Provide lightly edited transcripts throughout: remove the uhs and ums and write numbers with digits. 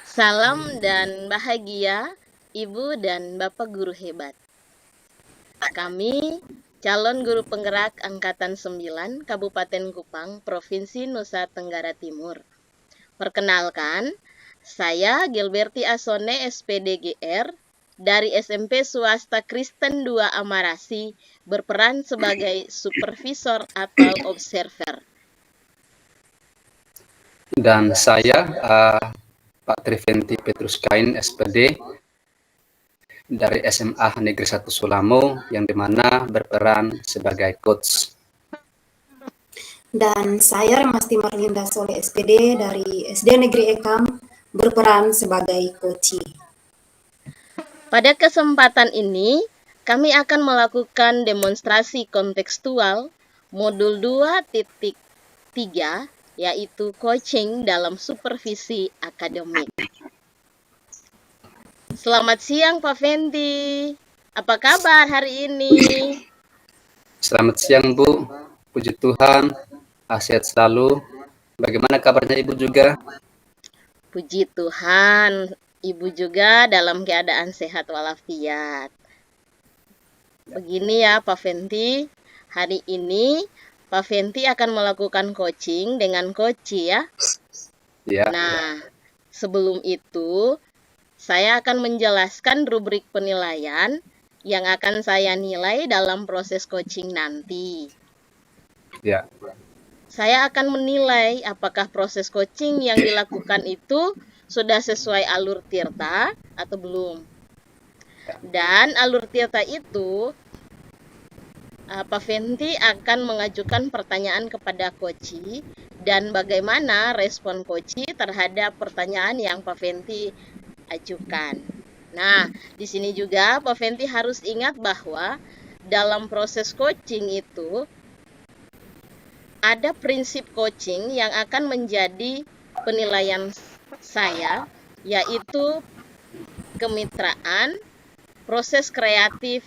Salam dan bahagia, Ibu dan Bapak guru hebat. Kami calon guru penggerak Angkatan 9 Kabupaten Kupang, Provinsi Nusa Tenggara Timur. Perkenalkan, saya Gilberti Asone SPDGR dari SMP Swasta Kristen 2 Amarasi berperan sebagai supervisor atau observer. Dan saya Pak Triventi Petrus Kain SPD dari SMA Negeri 1 Sulamo yang dimana berperan sebagai coach. Dan saya Remasti Marlinda Soleh SPD dari SD Negeri Ekam berperan sebagai koci. Pada kesempatan ini, kami akan melakukan demonstrasi kontekstual modul 2.3 yaitu coaching dalam supervisi akademik. Selamat siang Pak Fenti. Apa kabar hari ini? Selamat siang Bu, puji Tuhan, sehat selalu. Bagaimana kabarnya Ibu juga? Puji Tuhan, Ibu juga dalam keadaan sehat walafiat. Begini ya Pak Fenti, hari ini Pak Fenti akan melakukan coaching dengan coach ya. Ya. Nah, sebelum itu saya akan menjelaskan rubrik penilaian yang akan saya nilai dalam proses coaching nanti. Ya. Saya akan menilai apakah proses coaching yang dilakukan itu sudah sesuai alur tirta atau belum. Dan alur tirta itu Pak Fenti akan mengajukan pertanyaan kepada coach dan bagaimana respon coach terhadap pertanyaan yang Pak Fenti ajukan. Nah, di sini juga Pak Fenti harus ingat bahwa dalam proses coaching itu ada prinsip coaching yang akan menjadi penilaian saya, yaitu kemitraan, proses kreatif,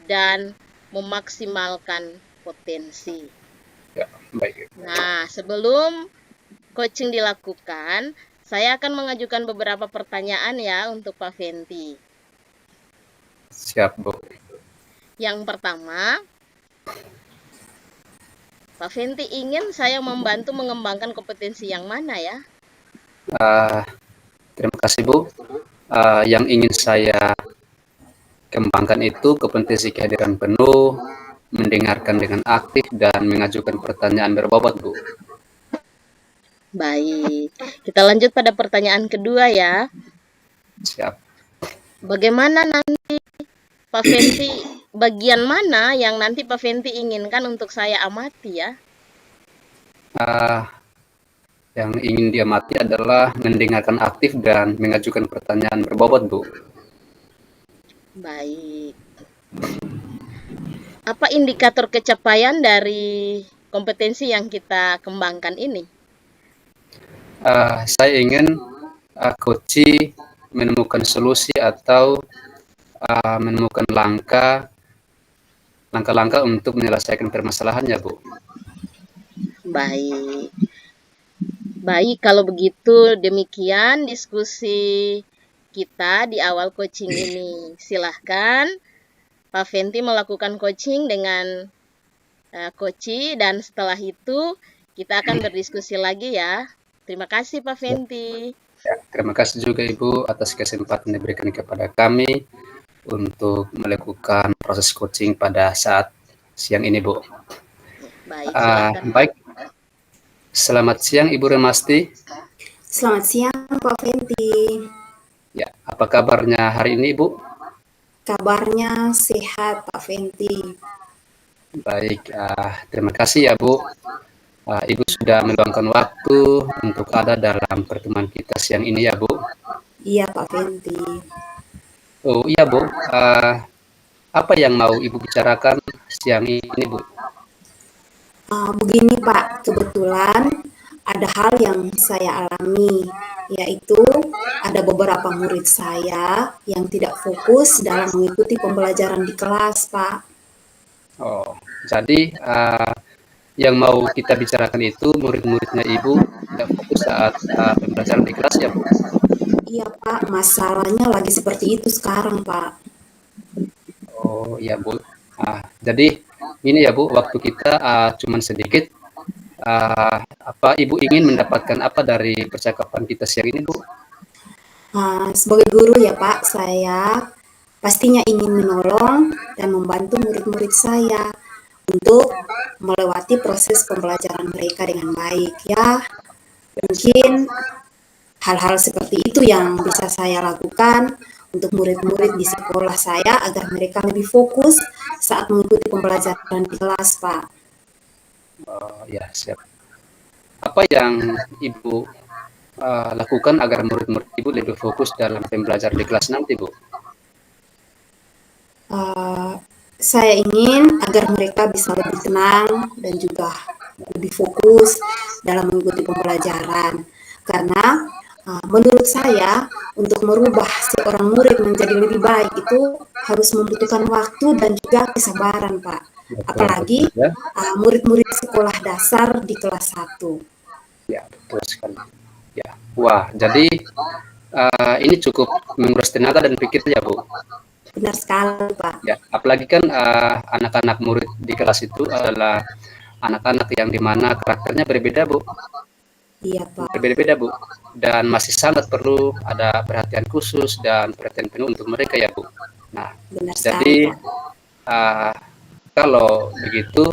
dan memaksimalkan potensi. Ya, baik. Nah, sebelum coaching dilakukan, saya akan mengajukan beberapa pertanyaan ya untuk Pak Fenti. Siap, Bu. Yang pertama, Pak Fenti ingin saya membantu mengembangkan kompetensi yang mana ya? Terima kasih, Bu. Yang ingin saya kembangkan itu kompetensi kehadiran penuh, mendengarkan dengan aktif, dan mengajukan pertanyaan berbobot, Bu. Baik, kita lanjut pada pertanyaan kedua ya. Siap. Bagaimana nanti Pak Fenti, bagian mana yang nanti Pak Fenti inginkan untuk saya amati ya? Yang ingin diamati adalah mendengarkan aktif dan mengajukan pertanyaan berbobot, Bu. Baik. Apa indikator capaian dari kompetensi yang kita kembangkan ini? Saya ingin coach menemukan solusi atau menemukan langkah-langkah untuk menyelesaikan permasalahannya, Bu. Baik. Baik, kalau begitu demikian diskusi kita di awal coaching ini. Silahkan Pak Fenti melakukan coaching dengan coach dan setelah itu kita akan berdiskusi lagi ya. Terima kasih Pak Fenti. Ya, terima kasih juga Ibu atas kesempatan diberikan kepada kami untuk melakukan proses coaching pada saat siang ini, Bu. Baik, silakan. Baik. Selamat siang Ibu Remasti. Selamat siang Pak Fenti. Ya, apa kabarnya hari ini, Bu? Kabarnya sehat Pak Fenti. Baik, terima kasih ya Bu. Ibu sudah meluangkan waktu untuk ada dalam pertemuan kita siang ini ya Bu. Iya Pak Fenti. Oh iya Bu, apa yang mau Ibu bicarakan siang ini Bu? Begini Pak, kebetulan ada hal yang saya alami, yaitu ada beberapa murid saya yang tidak fokus dalam mengikuti pembelajaran di kelas Pak. Oh, jadi yang mau kita bicarakan itu murid-muridnya Ibu tidak fokus fokus saat pembelajaran di kelas ya Bu? Iya Pak, masalahnya lagi seperti itu sekarang Pak. Oh iya Bu. Jadi ini ya Bu, waktu kita cuman sedikit. Apa Ibu ingin mendapatkan apa dari percakapan kita siang ini Bu? Sebagai guru ya Pak, saya pastinya ingin menolong dan membantu murid-murid saya untuk melewati proses pembelajaran mereka dengan baik ya. Mungkin hal-hal seperti itu yang bisa saya lakukan untuk murid-murid di sekolah saya agar mereka lebih fokus saat mengikuti pembelajaran di kelas, Pak. Oh ya siap. Apa yang Ibu lakukan agar murid-murid Ibu lebih fokus dalam pembelajaran di kelas nanti Bu? Uh, saya ingin agar mereka bisa lebih tenang dan juga lebih fokus dalam mengikuti pembelajaran. Karena menurut saya untuk merubah seorang murid menjadi lebih baik itu harus membutuhkan waktu dan juga kesabaran, Pak. Betul, Apalagi betul ya. murid-murid sekolah dasar di kelas 1. Ya, betul sekali. Ya. Wah, jadi ini cukup menguras tenaga dan pikir ya Bu. Benar sekali, Pak. Ya, apalagi kan anak-anak murid di kelas itu adalah anak-anak yang dimana karakternya berbeda Bu, Iya, Pak. berbeda-beda Bu, dan masih sangat perlu ada perhatian khusus dan perhatian penuh untuk mereka ya Bu. Nah, Benar sekali, jadi Pak. uh, kalau begitu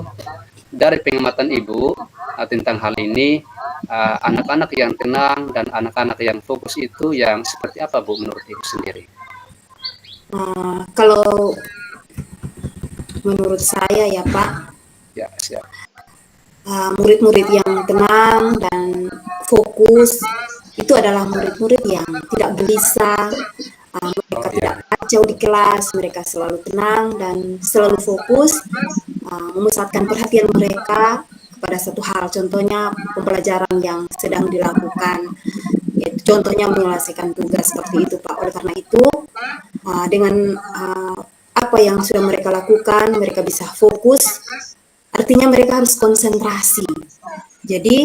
dari pengamatan Ibu tentang hal ini, anak-anak yang tenang dan anak-anak yang fokus itu yang seperti apa Bu menurut Ibu sendiri? Kalau menurut saya ya, Pak, Ya, siap. murid-murid yang tenang dan fokus itu adalah murid-murid yang tidak gelisah, Oh mereka tidak ya, kacau di kelas, mereka selalu tenang dan selalu fokus, memusatkan perhatian mereka kepada satu hal, contohnya pembelajaran yang sedang dilakukan, yaitu contohnya menyelesaikan tugas seperti itu Pak. Oleh karena itu, dengan apa yang sudah mereka lakukan, mereka bisa fokus. Artinya mereka harus konsentrasi. Jadi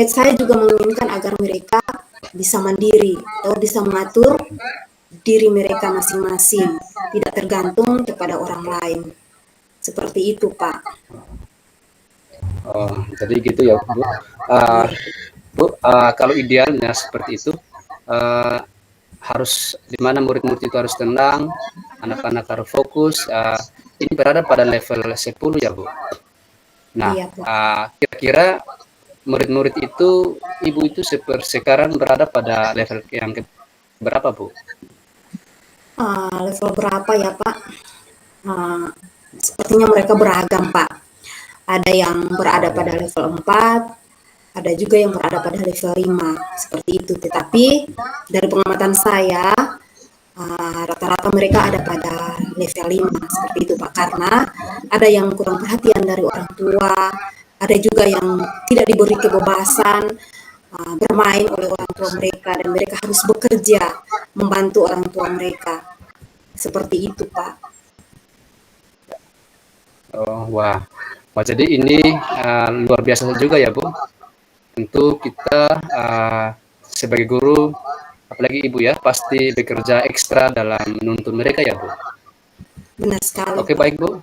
saya juga menginginkan agar mereka bisa mandiri atau bisa mengatur diri mereka masing-masing, tidak tergantung kepada orang lain. Seperti itu, Pak. oh, jadi gitu ya Bu. Uh, Iya, Bu, kalau idealnya seperti itu, uh, harus di mana murid-murid itu harus tenang, anak-anak harus fokus. Ini berada pada level 10 ya Bu. Nah, iya, Pak. kira-kira murid-murid itu Ibu itu sekarang berada pada level yang berapa Bu? Level berapa ya, Pak? Sepertinya mereka beragam, Pak. Ada yang berada Oh ya, pada level 4, ada juga yang berada pada level 5, seperti itu. Tetapi dari pengamatan saya, rata-rata mereka ada pada level 5 seperti itu Pak, karena ada yang kurang perhatian dari orang tua, ada juga yang tidak diberi kebebasan bermain oleh orang tua mereka dan mereka harus bekerja membantu orang tua mereka. Seperti itu Pak. oh wah, wah jadi ini luar biasa juga ya Bu. Tentu kita sebagai guru, apalagi Ibu ya, pasti bekerja ekstra dalam menuntun mereka ya Bu. Benar sekali Oke Pak. baik Bu,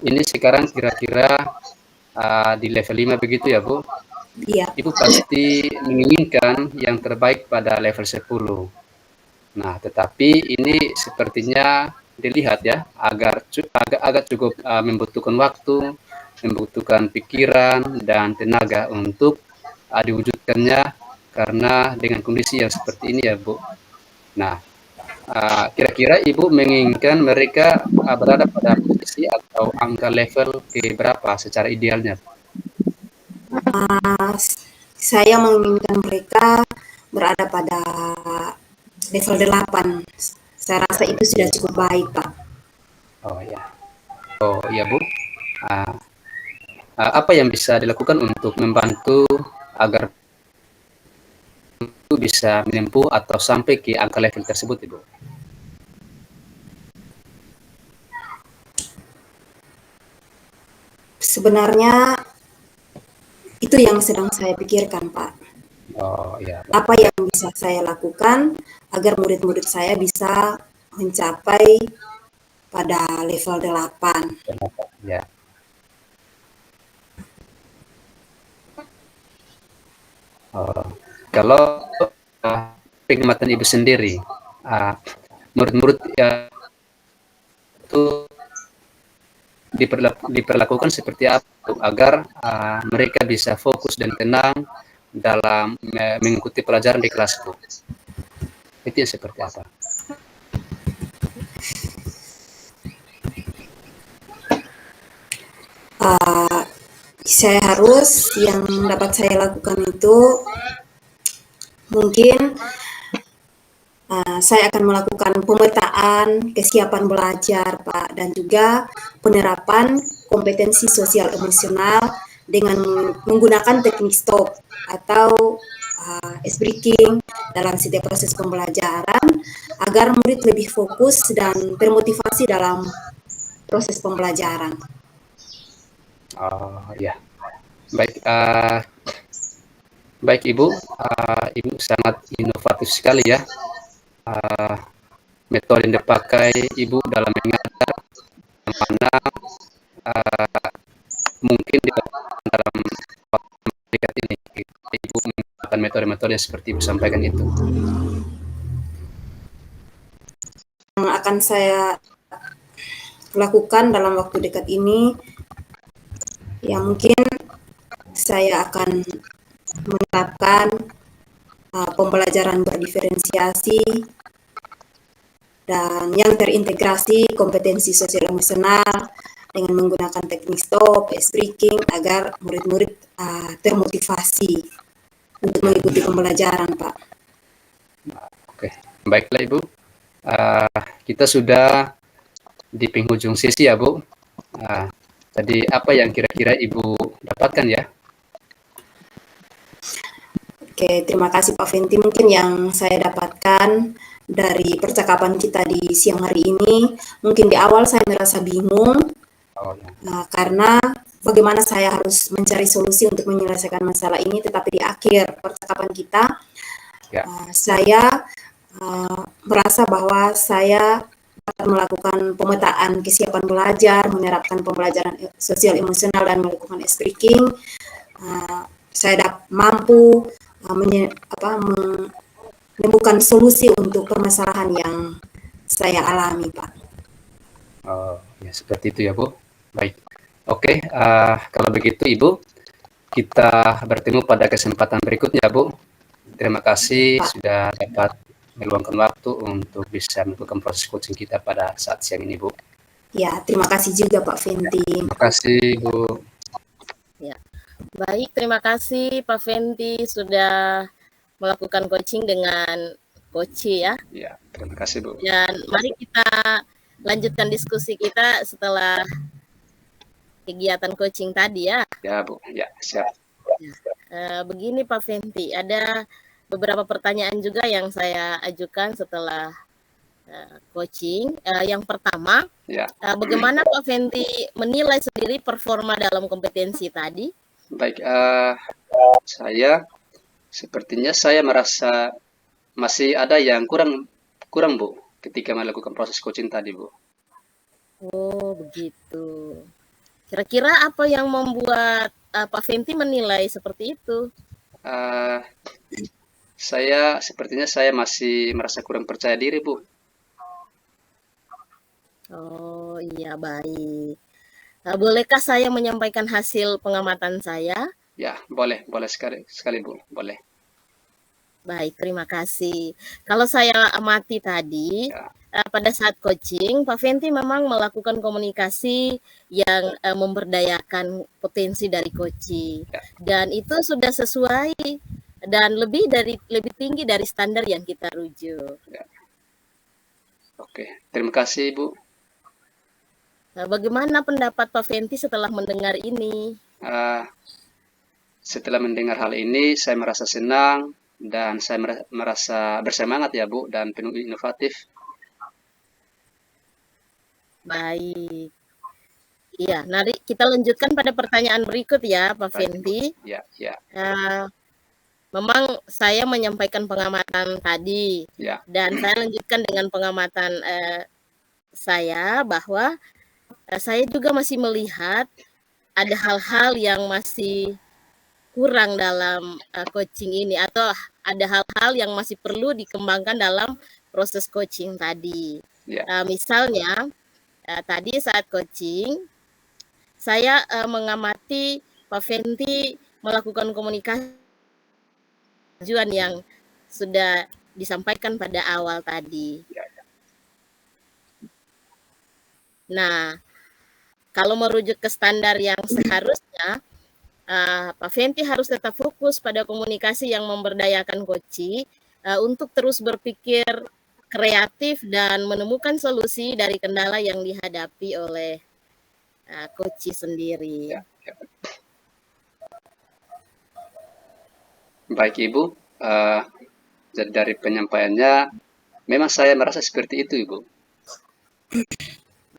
ini sekarang kira-kira di level 5 begitu ya Bu. Iya, Ibu pasti menginginkan yang terbaik pada level 10. Nah, tetapi ini sepertinya dilihat ya, agak cukup membutuhkan waktu, membutuhkan pikiran dan tenaga untuk diwujudkannya karena dengan kondisi yang seperti ini ya, Bu. Nah, kira-kira Ibu menginginkan mereka berada pada posisi atau angka level ke berapa secara idealnya? uh, saya menginginkan mereka berada pada level 8. Saya rasa itu sudah cukup baik Pak. Oh ya, oh ya Bu. Uh, apa yang bisa dilakukan untuk membantu agar itu bisa menempuh atau sampai ke angka level tersebut, Ibu? Sebenarnya Itu yang sedang saya pikirkan, Pak. Oh ya, Apa yang bisa saya lakukan agar murid-murid saya bisa mencapai pada level 8. ya. Kalau pengamatan Ibu sendiri, murid-murid ya itu diperlakukan seperti apa agar mereka bisa fokus dan tenang dalam mengikuti pelajaran di kelas, Bu? Itu yang seperti apa? Saya harus yang dapat saya lakukan itu mungkin saya akan melakukan pemetaan kesiapan belajar, Pak, dan juga penerapan kompetensi sosial emosional dengan menggunakan teknik stop atau ice breaking dalam setiap proses pembelajaran agar murid lebih fokus dan termotivasi dalam proses pembelajaran. Ya, baik, baik Ibu, Ibu sangat inovatif sekali ya. Metode yang dipakai Ibu dalam mengajar, yang mana mungkin di dalam dekat ini Ibu menggunakan metode-metode yang seperti Ibu sampaikan itu. Yang akan saya lakukan dalam waktu dekat ini, ya mungkin saya akan menerapkan pembelajaran berdiferensiasi dan yang terintegrasi kompetensi sosial emosional dengan menggunakan teknik stop, ice breaking agar murid-murid termotivasi untuk mengikuti pembelajaran, Pak. Oke, baiklah Ibu. Kita sudah di penghujung sesi ya, Bu. Tadi apa yang kira-kira Ibu dapatkan ya? Oke, terima kasih Pak Fenty. Mungkin yang saya dapatkan dari percakapan kita di siang hari ini, mungkin di awal saya merasa bingung karena bagaimana saya harus mencari solusi untuk menyelesaikan masalah ini, tetapi di akhir percakapan kita, saya merasa bahwa saya dapat melakukan pemetaan kesiapan belajar, menerapkan pembelajaran sosial emosional dan melakukan speaking. Saya mampu menemukan solusi untuk permasalahan yang saya alami, Pak. Ya seperti itu ya, Bu. Baik. Oke, kalau begitu Ibu, kita bertemu pada kesempatan berikutnya, Bu. Terima kasih Pak sudah dapat meluangkan waktu untuk bisa melakukan proses coaching kita pada saat siang ini, Bu. Ya, terima kasih juga Pak Fenty. Terima kasih, Bu. Ya. Baik, terima kasih Pak Fenty sudah melakukan coaching dengan Koci ya. Ya, terima kasih Bu. Dan mari kita lanjutkan diskusi kita setelah kegiatan coaching tadi ya. Ya Bu, ya siap. Begini Pak Fenty, ada beberapa pertanyaan juga yang saya ajukan setelah coaching. Yang pertama, bagaimana Pak Fenty menilai sendiri performa dalam kompetensi tadi? Baik, sepertinya saya merasa masih ada yang kurang Bu ketika melakukan proses coaching tadi Bu. Oh begitu. Kira-kira apa yang membuat Pak Fenty menilai seperti itu? Sepertinya saya masih merasa kurang percaya diri Bu. Oh iya, baik. Bolehkah saya menyampaikan hasil pengamatan saya? Ya, boleh sekali Bu, boleh. Baik, terima kasih. Kalau saya amati tadi, pada saat coaching, Pak Fenty memang melakukan komunikasi yang memberdayakan potensi dari coaching. Dan itu sudah sesuai dan lebih tinggi dari standar yang kita rujuk. Oke, terima kasih Bu. Bagaimana pendapat Pak Fenty setelah mendengar ini? Setelah mendengar hal ini, saya merasa senang dan saya merasa bersemangat ya Bu dan penuh inovatif. Baik. Iya, nanti kita lanjutkan pada pertanyaan berikut ya, Pak Baik, Ibu. Fenty. Ya, ya, Memang saya menyampaikan pengamatan tadi, ya, dan saya lanjutkan dengan pengamatan saya bahwa saya juga masih melihat ada hal-hal yang masih kurang dalam coaching ini, atau ada hal-hal yang masih perlu dikembangkan dalam proses coaching tadi. ya, Misalnya tadi saat coaching saya mengamati Pak Fenty melakukan komunikasi tujuan yang sudah disampaikan pada awal tadi. ya, Nah, kalau merujuk ke standar yang seharusnya, Pak Fenty harus tetap fokus pada komunikasi yang memberdayakan coach untuk terus berpikir kreatif dan menemukan solusi dari kendala yang dihadapi oleh coach sendiri. ya, ya. Baik Ibu, dari penyampaiannya memang saya merasa seperti itu Ibu.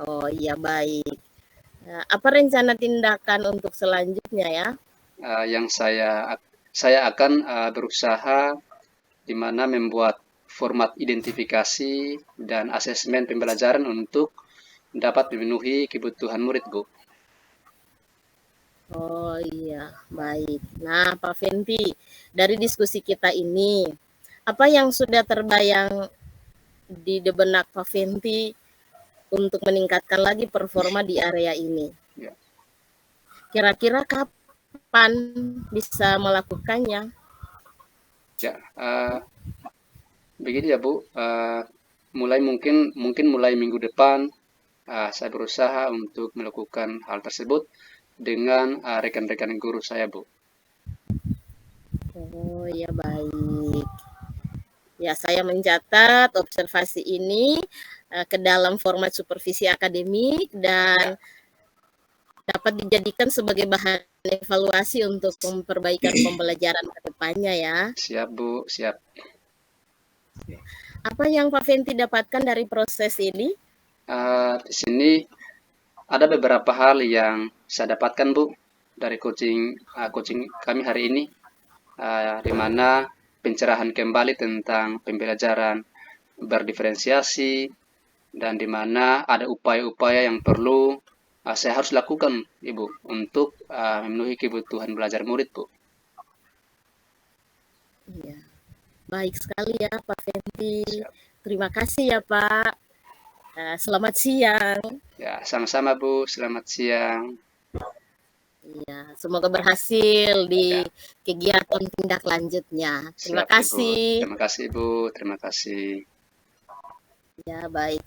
Oh iya, baik. Apa rencana tindakan untuk selanjutnya ya? Yang saya akan berusaha di mana membuat format identifikasi dan asesmen pembelajaran untuk dapat memenuhi kebutuhan murid, Bu. Oh iya, baik. Nah, Pak Fenty, dari diskusi kita ini, apa yang sudah terbayang di benak Pak Fenty untuk meningkatkan lagi performa di area ini? Ya. Kira-kira kapan bisa melakukannya? Ya, begini ya Bu, mungkin mulai minggu depan saya berusaha untuk melakukan hal tersebut dengan rekan-rekan guru saya, Bu. Oh iya, baik. Ya, saya mencatat observasi ini ke dalam format supervisi akademik dan dapat dijadikan sebagai bahan evaluasi untuk perbaikan pembelajaran ke depannya ya. Siap, Bu, siap. Apa yang Pak Fenty dapatkan dari proses ini? Di sini ada beberapa hal yang saya dapatkan, Bu, dari coaching kami hari ini, di mana pencerahan kembali tentang pembelajaran berdiferensiasi dan di mana ada upaya-upaya yang perlu saya harus lakukan, Ibu, untuk memenuhi kebutuhan belajar murid, Bu. Iya, baik sekali ya Pak Fenty. Siap. Terima kasih ya Pak. Selamat siang. Ya, sama-sama, Bu. Selamat siang. Iya, semoga berhasil di Ya, kegiatan tindak lanjutnya. Terima siap, Ibu. kasih. Terima kasih, Bu. Terima kasih. Ya, baik.